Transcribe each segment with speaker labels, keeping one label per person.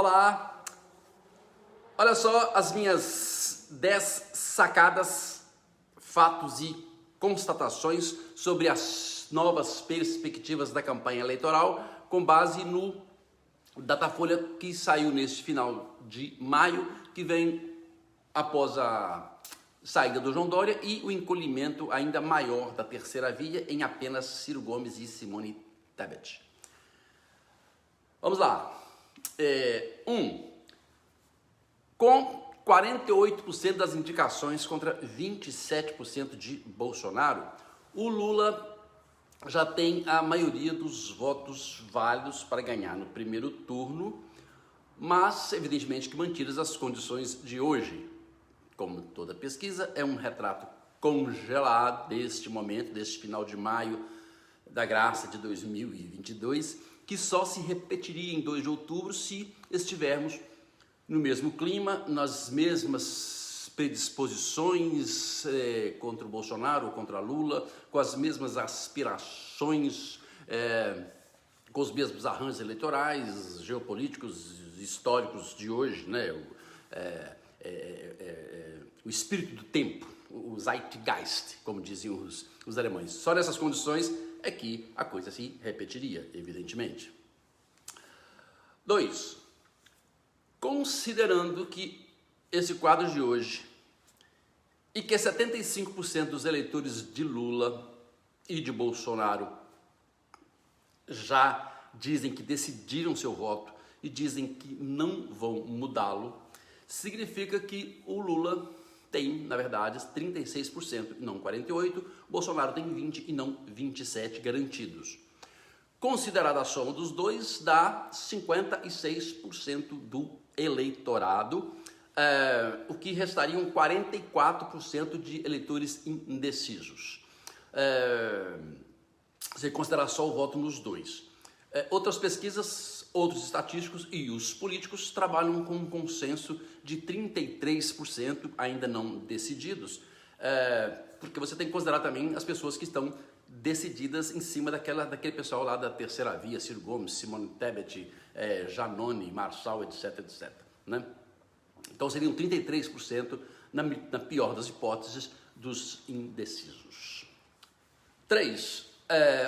Speaker 1: Olá! Olha só as minhas 10 sacadas, fatos e constatações sobre as novas perspectivas da campanha eleitoral com base no Datafolha que saiu neste final de maio, que vem após a saída do João Dória e o encolhimento ainda maior da terceira via em apenas Ciro Gomes e Simone Tebet. Vamos lá. Com 48% das indicações contra 27% de Bolsonaro, o Lula já tem a maioria dos votos válidos para ganhar no primeiro turno, mas evidentemente que mantidas as condições de hoje. Como toda pesquisa, é um retrato congelado deste momento, deste final de maio da graça de 2022, que só se repetiria em 2 de outubro se estivermos no mesmo clima, nas mesmas predisposições contra o Bolsonaro ou contra Lula, com as mesmas aspirações, com os mesmos arranjos eleitorais, geopolíticos, históricos de hoje, né? O espírito do tempo, o Zeitgeist, como diziam os alemães. Só nessas condições é que a coisa se repetiria, evidentemente. 2. Considerando que esse quadro de hoje e que 75% dos eleitores de Lula e de Bolsonaro já dizem que decidiram seu voto e dizem que não vão mudá-lo, significa que o Lula tem, na verdade, 36% e não 48%, o Bolsonaro tem 20% e não 27% garantidos. Considerada a soma dos dois, dá 56% do eleitorado, o que restariam 44% de eleitores indecisos, se considerar só o voto nos dois. Outras pesquisas, outros estatísticos e os políticos trabalham com um consenso de 33% ainda não decididos, porque você tem que considerar também as pessoas que estão decididas em cima daquele pessoal lá da terceira via, Ciro Gomes, Simone Tebet, Janone, Marçal, etc, etc. Né? Então seriam 33% na pior das hipóteses dos indecisos. 3.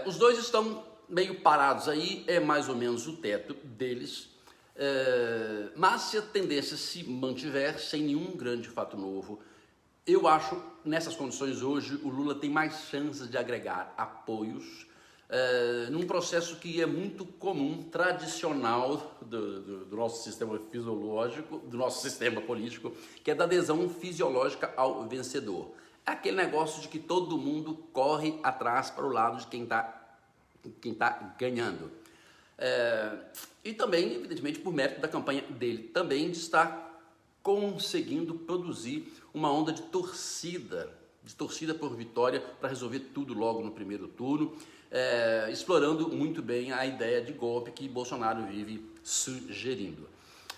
Speaker 1: Os dois estão meio parados aí, é mais ou menos o teto deles, mas se a tendência se mantiver sem nenhum grande fato novo, eu acho, nessas condições hoje, o Lula tem mais chances de agregar apoios num processo que é muito comum, tradicional do nosso sistema fisiológico, do nosso sistema político, que é da adesão fisiológica ao vencedor. É aquele negócio de que todo mundo corre atrás para o lado de quem está ganhando. E também, evidentemente, por mérito da campanha dele, também de estar conseguindo produzir uma onda de torcida por vitória para resolver tudo logo no primeiro turno, explorando muito bem a ideia de golpe que Bolsonaro vive sugerindo.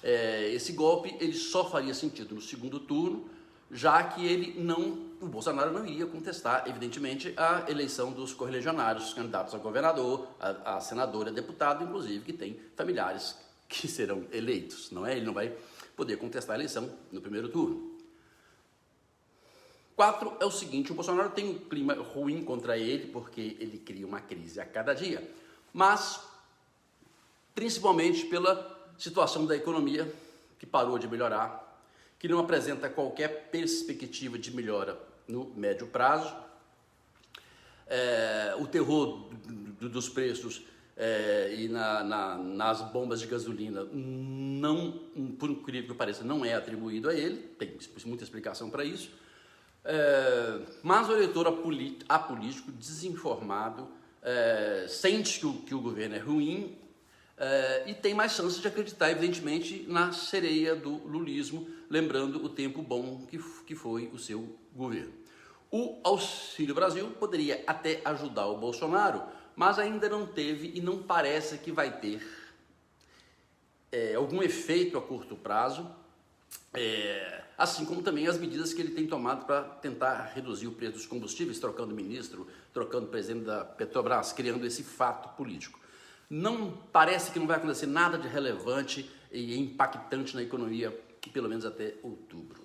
Speaker 1: Esse golpe ele só faria sentido no segundo turno, já que o Bolsonaro não iria contestar, evidentemente, a eleição dos correligionários, candidatos a governador, a senador e a deputado, inclusive, que tem familiares que serão eleitos, não é? Ele não vai poder contestar a eleição no primeiro turno. 4 é o seguinte, o Bolsonaro tem um clima ruim contra ele, porque ele cria uma crise a cada dia, mas principalmente pela situação da economia, que parou de melhorar, que não apresenta qualquer perspectiva de melhora no médio prazo, o terror dos preços e nas bombas de gasolina, não, por incrível que pareça, não é atribuído a ele, tem muita explicação para isso, mas o eleitor apolítico, desinformado, sente que o governo é ruim e tem mais chances de acreditar, evidentemente, na sereia do lulismo, lembrando o tempo bom que foi o seu governo. O Auxílio Brasil poderia até ajudar o Bolsonaro, mas ainda não teve e não parece que vai ter algum efeito a curto prazo, assim como também as medidas que ele tem tomado para tentar reduzir o preço dos combustíveis, trocando ministro, trocando presidente da Petrobras, criando esse fato político. não parece que não vai acontecer nada de relevante e impactante na economia, pelo menos até outubro.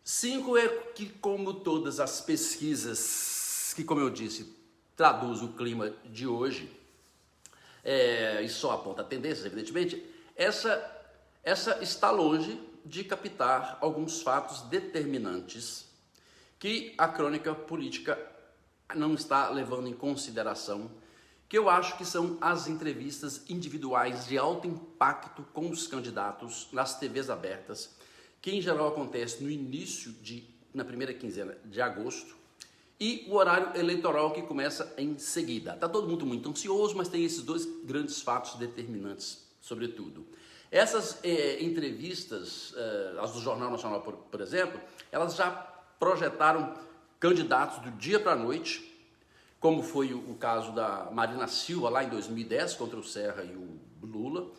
Speaker 1: 5 é que, como todas as pesquisas que, como eu disse, traduz o clima de hoje, e só aponta tendências, evidentemente, essa está longe de captar alguns fatos determinantes que a crônica política não está levando em consideração, que eu acho que são as entrevistas individuais de alto impacto com os candidatos nas TVs abertas, que em geral acontece no início na primeira quinzena de agosto, e o horário eleitoral que começa em seguida. Está todo mundo muito ansioso, mas tem esses dois grandes fatos determinantes, sobretudo. Essas entrevistas, as do Jornal Nacional, por exemplo, elas já projetaram candidatos do dia para a noite, como foi o caso da Marina Silva lá em 2010 contra o Serra e o Lula,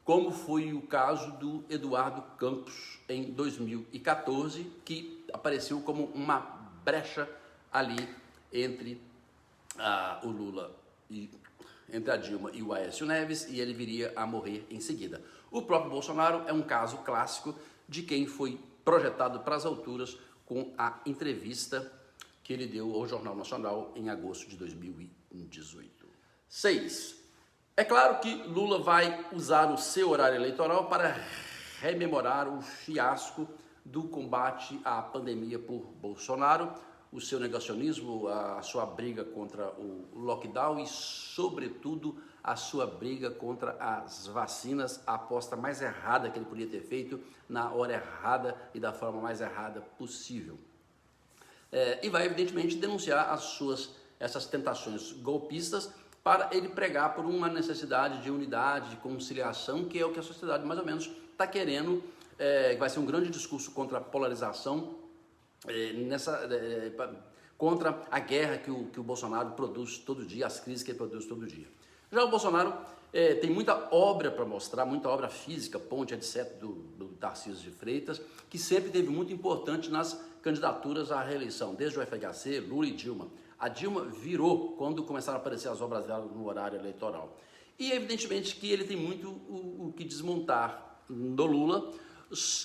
Speaker 1: como foi o caso do Eduardo Campos em 2014, que apareceu como uma brecha ali entre o Lula entre a Dilma e o Aécio Neves, e ele viria a morrer em seguida. O próprio Bolsonaro é um caso clássico de quem foi projetado para as alturas com a entrevista que ele deu ao Jornal Nacional em agosto de 2018. 6. É claro que Lula vai usar o seu horário eleitoral para rememorar o fiasco do combate à pandemia por Bolsonaro, o seu negacionismo, a sua briga contra o lockdown e, sobretudo, a sua briga contra as vacinas, a aposta mais errada que ele podia ter feito, na hora errada e da forma mais errada possível. E vai, evidentemente, denunciar essas tentações golpistas para ele pregar por uma necessidade de unidade, de conciliação, que é o que a sociedade mais ou menos está querendo. Vai ser um grande discurso contra a polarização, contra a guerra que o Bolsonaro produz todo dia, as crises que ele produz todo dia. Já o Bolsonaro tem muita obra para mostrar, muita obra física, ponte, etc., do Tarcísio de Freitas, que sempre teve muito importante nas candidaturas à reeleição, desde o FHC, Lula e Dilma. A Dilma virou quando começaram a aparecer as obras dela no horário eleitoral. E evidentemente que ele tem muito o que desmontar do Lula,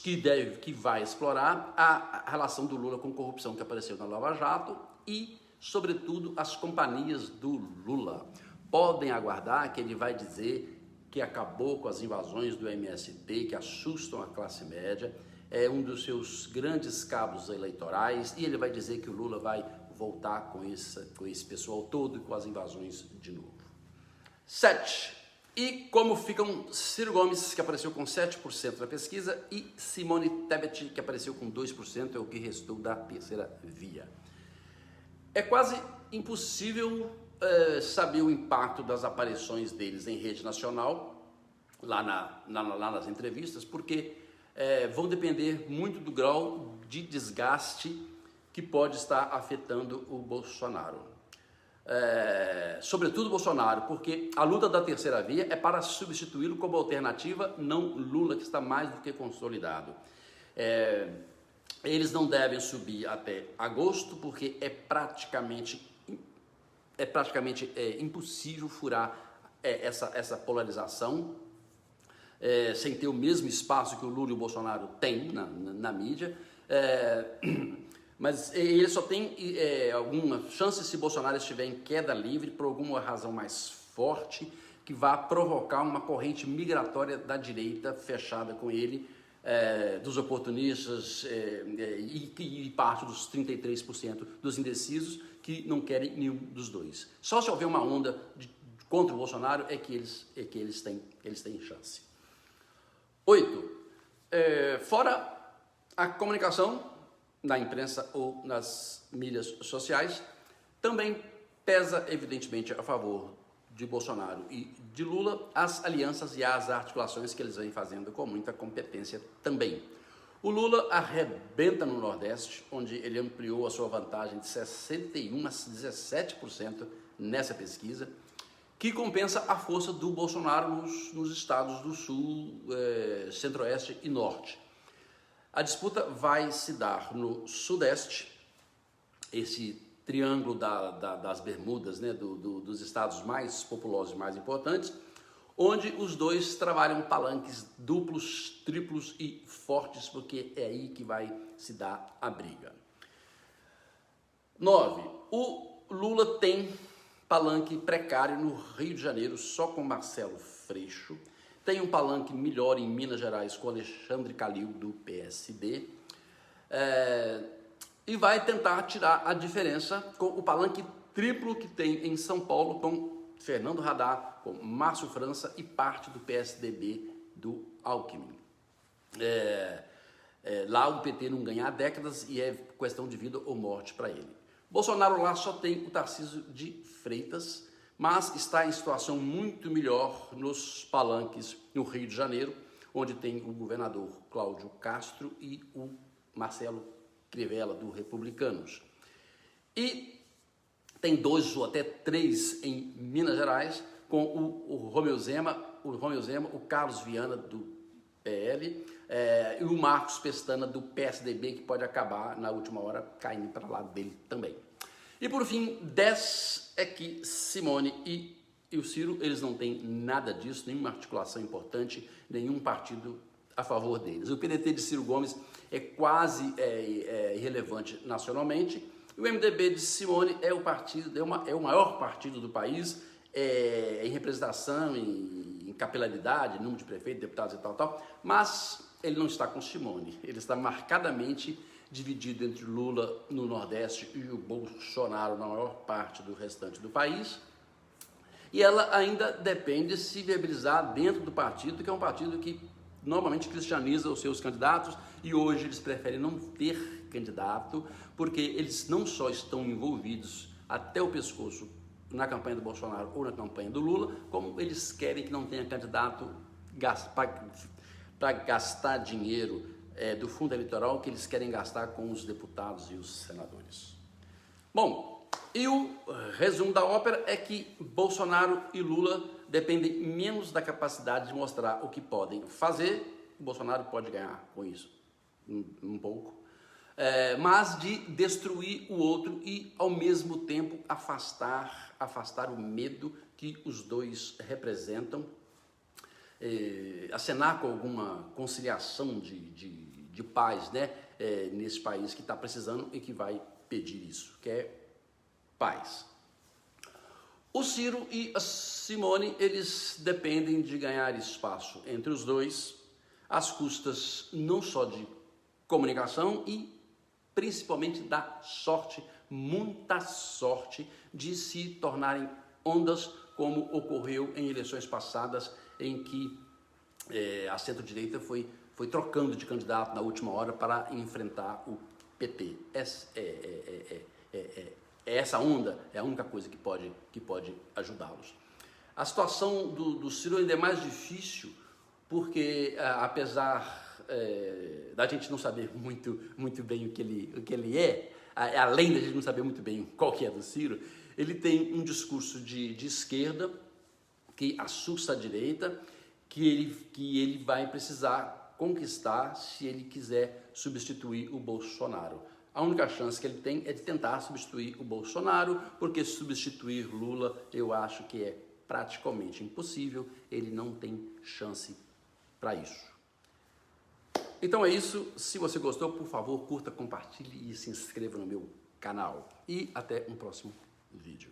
Speaker 1: que vai explorar a relação do Lula com corrupção que apareceu na Lava Jato e, sobretudo, as companhias do Lula. Podem aguardar que ele vai dizer que acabou com as invasões do MST, que assustam a classe média, é um dos seus grandes cabos eleitorais, e ele vai dizer que o Lula vai voltar com esse pessoal todo e com as invasões de novo. 7. E como ficam Ciro Gomes, que apareceu com 7% na pesquisa, e Simone Tebet, que apareceu com 2%, é o que restou da terceira via. É quase impossível saber o impacto das aparições deles em rede nacional, lá nas entrevistas, porque vão depender muito do grau de desgaste que pode estar afetando o Bolsonaro. Sobretudo o Bolsonaro, porque a luta da terceira via é para substituí-lo como alternativa, não Lula, que está mais do que consolidado. Eles não devem subir até agosto, porque é praticamente impossível furar essa polarização sem ter o mesmo espaço que o Lula e o Bolsonaro têm na mídia. Mas ele só tem alguma chance se Bolsonaro estiver em queda livre por alguma razão mais forte que vá provocar uma corrente migratória da direita fechada com ele, dos oportunistas e parte dos 33% dos indecisos que não querem nenhum dos dois. Só se houver uma onda contra o Bolsonaro é que eles têm chance. 8. Fora a comunicação na imprensa ou nas mídias sociais, também pesa evidentemente a favor de Bolsonaro e de Lula as alianças e as articulações que eles vêm fazendo com muita competência também. O Lula arrebenta no Nordeste, onde ele ampliou a sua vantagem de 61% a 17% nessa pesquisa, que compensa a força do Bolsonaro nos estados do Sul, Centro-Oeste e Norte. A disputa vai se dar no Sudeste, esse triângulo das Bermudas, né, dos estados mais populosos e mais importantes, onde os dois trabalham palanques duplos, triplos e fortes, porque é aí que vai se dar a briga. 9. O Lula tem palanque precário no Rio de Janeiro, só com Marcelo Freixo. Tem um palanque melhor em Minas Gerais com Alexandre Calil, do PSD. E vai tentar tirar a diferença com o palanque triplo que tem em São Paulo, com Fernando Haddad, com Márcio França e parte do PSDB do Alckmin. Lá o PT não ganha há décadas e é questão de vida ou morte para ele. Bolsonaro lá só tem o Tarcísio de Freitas, mas está em situação muito melhor nos palanques no Rio de Janeiro, onde tem o governador Cláudio Castro e o Marcelo Crivella, do Republicanos. E tem 2 ou até 3 em Minas Gerais, com o Romeu Zema, o Carlos Viana, do PL, e o Marcos Pestana, do PSDB, que pode acabar, na última hora, caindo para lá dele também. E por fim, 10 é que Simone e o Ciro, eles não têm nada disso, nenhuma articulação importante, nenhum partido a favor deles. O PDT de Ciro Gomes é quase irrelevante nacionalmente. O MDB de Simone é o partido, é o maior partido do país, em representação, em capilaridade, número de prefeitos, deputados e tal, mas ele não está com Simone. Ele está marcadamente dividido entre Lula no Nordeste e o Bolsonaro na maior parte do restante do país. E ela ainda depende de se viabilizar dentro do partido, que é um partido que normalmente cristianiza os seus candidatos, e hoje eles preferem não ter candidato, porque eles não só estão envolvidos até o pescoço na campanha do Bolsonaro ou na campanha do Lula, como eles querem que não tenha candidato para gastar dinheiro do fundo eleitoral que eles querem gastar com os deputados e os senadores. Bom, e o resumo da ópera é que Bolsonaro e Lula dependem menos da capacidade de mostrar o que podem fazer. O Bolsonaro pode ganhar com isso um pouco, mas de destruir o outro e, ao mesmo tempo, afastar o medo que os dois representam, acenar com alguma conciliação de paz, né, nesse país que está precisando e que vai pedir isso, que é paz. O Ciro e a Simone, eles dependem de ganhar espaço entre os dois, às custas não só de comunicação e principalmente da sorte, muita sorte, de se tornarem ondas, como ocorreu em eleições passadas, em que a centro-direita foi trocando de candidato na última hora para enfrentar o PT. Essa onda é a única coisa que pode ajudá-los. A situação do Ciro ainda é mais difícil, porque apesar da gente não saber muito bem o que ele é, além da gente não saber muito bem qual que é do Ciro, ele tem um discurso de esquerda que assusta a direita, que ele vai precisar conquistar se ele quiser substituir o Bolsonaro. A única chance que ele tem é de tentar substituir o Bolsonaro, porque substituir Lula eu acho que é praticamente impossível, ele não tem chance para isso. Então é isso, se você gostou, por favor, curta, compartilhe e se inscreva no meu canal. E até um próximo vídeo.